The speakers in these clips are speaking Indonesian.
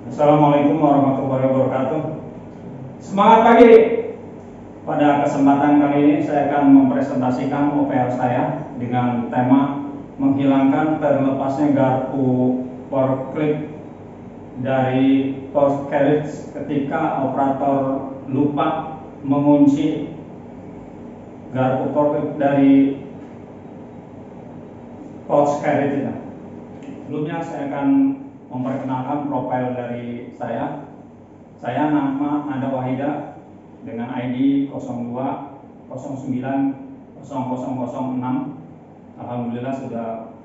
Assalamualaikum warahmatullahi wabarakatuh. Semangat pagi. Pada kesempatan kali ini saya akan mempresentasikan OPL saya dengan tema menghilangkan terlepasnya garpu forklift dari post carriage ketika operator lupa mengunci garpu forklift dari post carriage. Sebelumnya saya akan memperkenalkan profil dari saya. Saya nama Nanda Wahida dengan ID 02090006. Alhamdulillah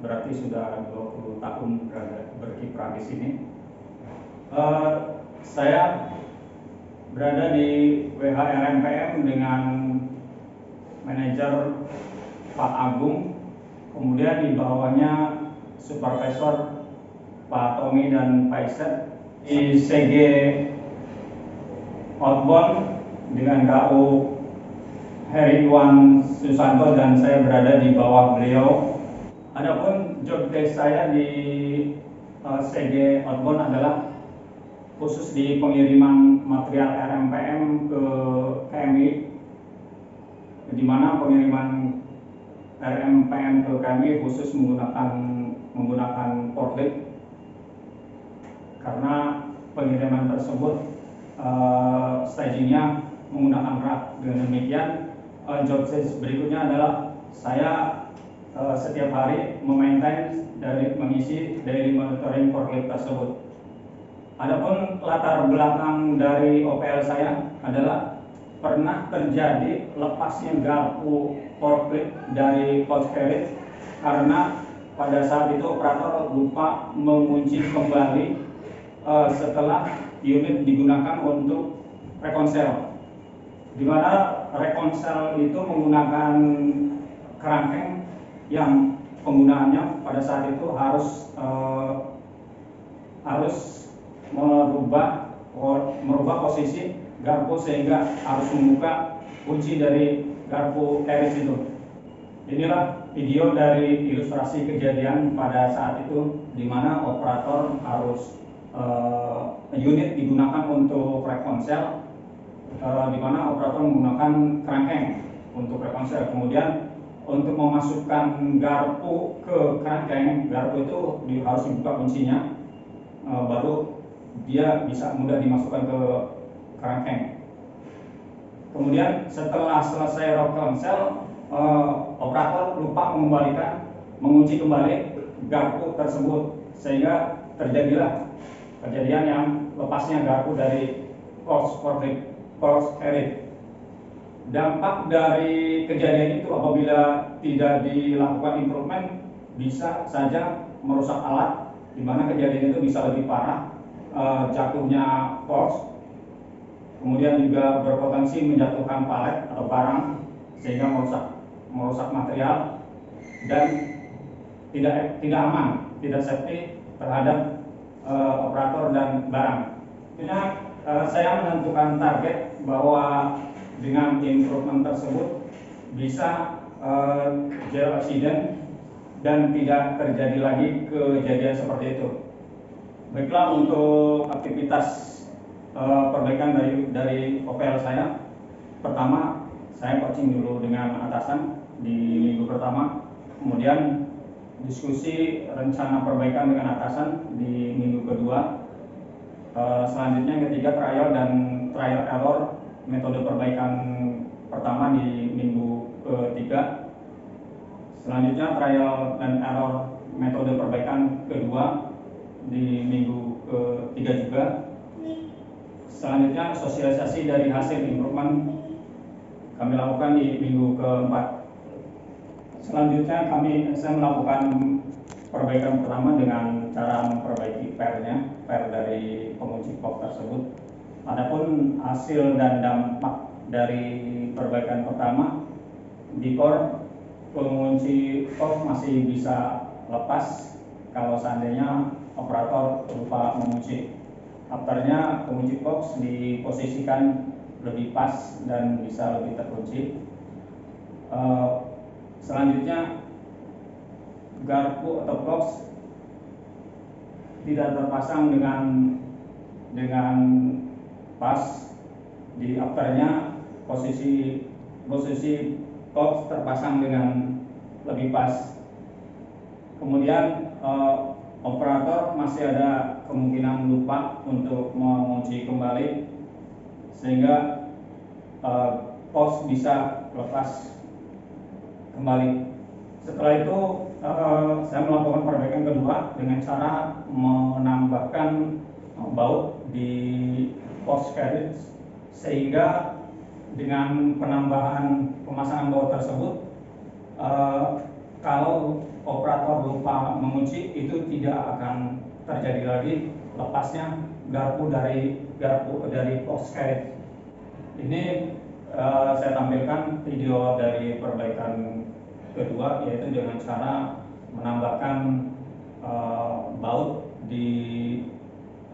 berarti sudah 20 tahun berkiprah di sini. Saya berada di WHRMPM dengan manajer Pak Agung, kemudian di bawahnya supervisor Pak Tommy dan Pak Iset. Di CG outbound dengan KU Heriwan Susanto dan saya berada di bawah beliau. Adapun job desk saya di CG outbound adalah khusus di pengiriman material RMPM ke KMI, di mana pengiriman RMPM ke KMI khusus menggunakan forklift, karena pengiriman tersebut stagingnya menggunakan rak. Dengan demikian, job desk berikutnya adalah saya setiap hari memaintain dari mengisi daily monitoring forklift tersebut. Adapun latar belakang dari OPL saya adalah pernah terjadi lepasnya garpu forklift dari post carriage karena pada saat itu operator lupa mengunci kembali setelah unit digunakan untuk rekonsel, di mana rekonsel itu menggunakan kerangkeng yang penggunaannya pada saat itu harus merubah posisi garpu sehingga harus membuka kunci dari garpu carriage itu. Inilah video dari ilustrasi kejadian pada saat itu, di mana operator harus unit digunakan untuk rekonsel, di mana operator menggunakan kerangkeng untuk rekonsel. Kemudian untuk memasukkan garpu ke kerangkeng, garpu itu harus dibuka kuncinya, baru dia bisa mudah dimasukkan ke kerangkeng. Kemudian setelah selesai rekonsel, operator lupa mengunci kembali garpu tersebut, sehingga terjadilah kejadian yang lepasnya garpu dari post carriage. Dampak dari kejadian itu apabila tidak dilakukan improvement bisa saja merusak alat, di mana kejadian itu bisa lebih parah, jatuhnya post, kemudian juga berpotensi menjatuhkan palet atau barang sehingga merusak material dan tidak aman, tidak safety terhadap operator dan barang. Saya menentukan target bahwa dengan improvement tersebut bisa zero accident dan tidak terjadi lagi kejadian seperti itu. Baiklah, untuk aktivitas perbaikan dari OPL saya, pertama saya coaching dulu dengan atasan di minggu pertama, kemudian diskusi rencana perbaikan dengan atasan di minggu kedua. Selanjutnya yang ketiga trial error metode perbaikan pertama di minggu ketiga. Selanjutnya trial dan error metode perbaikan kedua di minggu ketiga juga. Selanjutnya sosialisasi dari hasil improvement kami lakukan di minggu keempat. Selanjutnya saya melakukan perbaikan pertama dengan cara memperbaiki per dari pengunci box tersebut. Adapun hasil dan dampak dari perbaikan pertama, di core pengunci box masih bisa lepas kalau seandainya operator lupa mengunci. Afternya pengunci box diposisikan lebih pas dan bisa lebih terkunci. Selanjutnya garpu atau box tidak terpasang dengan dengan pas. Di afternya posisi POS terpasang dengan lebih pas. Kemudian operator masih ada kemungkinan lupa untuk mengunci kembali, sehingga POS bisa lepas kembali. Setelah itu saya melakukan perbaikan kedua dengan cara menambahkan baut di POS carriage, sehingga dengan penambahan pemasangan baut tersebut, kalau operator lupa mengunci, itu tidak akan terjadi lagi lepasnya garpu dari POS carriage. Ini saya tampilkan video dari perbaikan kedua, yaitu dengan cara menambahkan baut di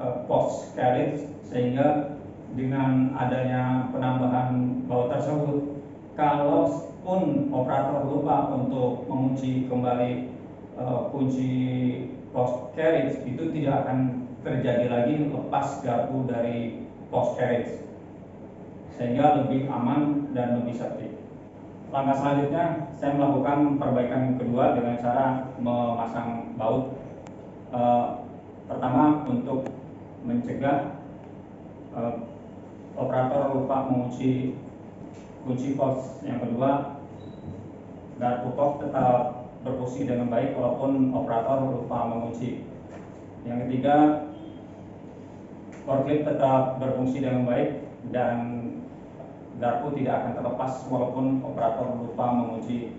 POS carriage, sehingga dengan adanya penambahan baut tersebut, kalaupun operator lupa untuk mengunci kembali kunci POS carriage, itu tidak akan terjadi lagi lepas garpu dari POS carriage, sehingga lebih aman dan lebih safety. Langkah selanjutnya, saya melakukan perbaikan kedua dengan cara memasang baut. Pertama, untuk mencegah operator lupa mengunci kunci POS. Yang kedua, garpu POS tetap berfungsi dengan baik walaupun operator lupa mengunci. Yang ketiga, forklift tetap berfungsi dengan baik dan garpu tidak akan terlepas walaupun operator lupa mengunci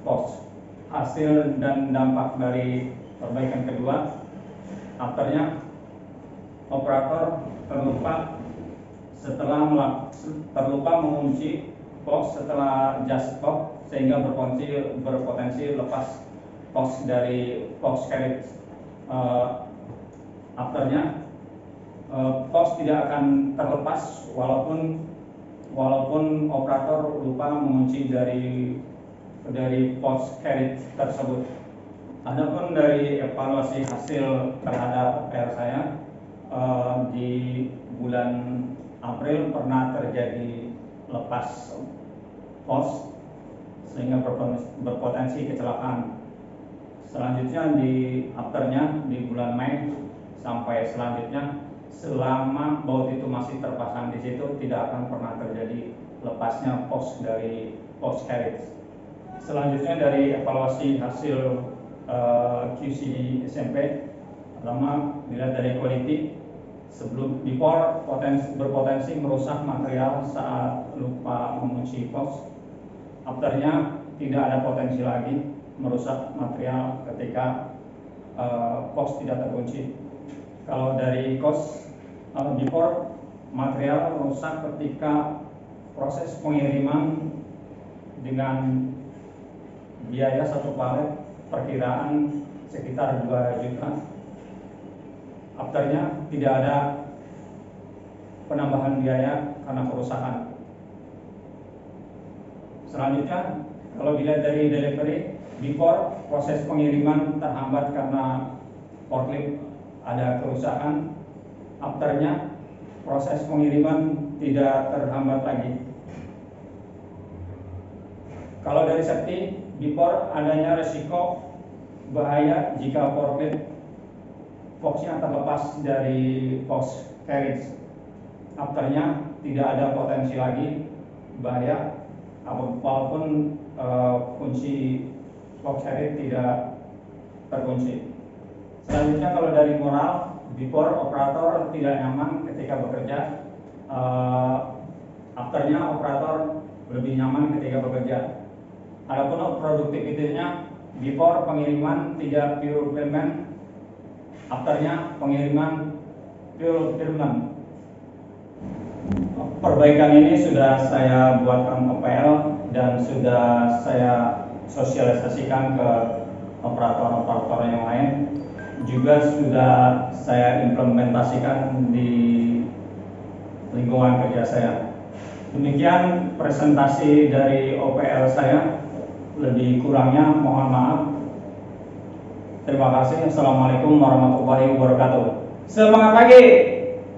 POS. Hasil dan dampak dari perbaikan kedua, afternya operator terlupa mengunci POS setelah just stop, sehingga berpotensi lepas POS dari POS carriage. Afternya POS tidak akan terlepas walaupun operator lupa mengunci dari POS carriage tersebut. Adapun dari evaluasi hasil terhadap PR saya, di bulan April pernah terjadi lepas POS sehingga berpotensi kecelakaan. Selanjutnya di afternya di bulan Mei sampai selanjutnya, selama baut itu masih terpasang di situ, tidak akan pernah terjadi lepasnya POS dari POS carriage. Selanjutnya dari evaluasi hasil QC SMP, pertama dilihat dari quality. Before berpotensi merusak material saat lupa mengunci POS. Afternya tidak ada potensi lagi merusak material ketika POS tidak terkunci. Kalau dari cost, before, material rusak ketika proses pengiriman dengan biaya satu palet perkiraan sekitar 2 juta. Afternya tidak ada penambahan biaya karena kerusakan. Selanjutnya, kalau dilihat dari delivery, before proses pengiriman terhambat karena forklift ada kerusakan. Afternya proses pengiriman tidak terhambat lagi. Kalau dari safety, before adanya resiko bahaya jika forklift POS-nya terlepas dari POS carriage. Afternya tidak ada potensi lagi bahaya walaupun kunci POS carriage tidak terkunci. Selanjutnya kalau dari moral, before operator tidak nyaman ketika bekerja, afternya operator lebih nyaman ketika bekerja. Adapun produktivitinya, before pengiriman tidak pure payment, afternya pengiriman pure payment. Perbaikan ini sudah saya buatkan OPL dan sudah saya sosialisasikan ke operator-operator yang lain. Juga sudah saya implementasikan di lingkungan kerja saya. Demikian presentasi dari OPL saya. Lebih kurangnya mohon maaf. Terima kasih. Assalamualaikum warahmatullahi wabarakatuh. Semangat pagi.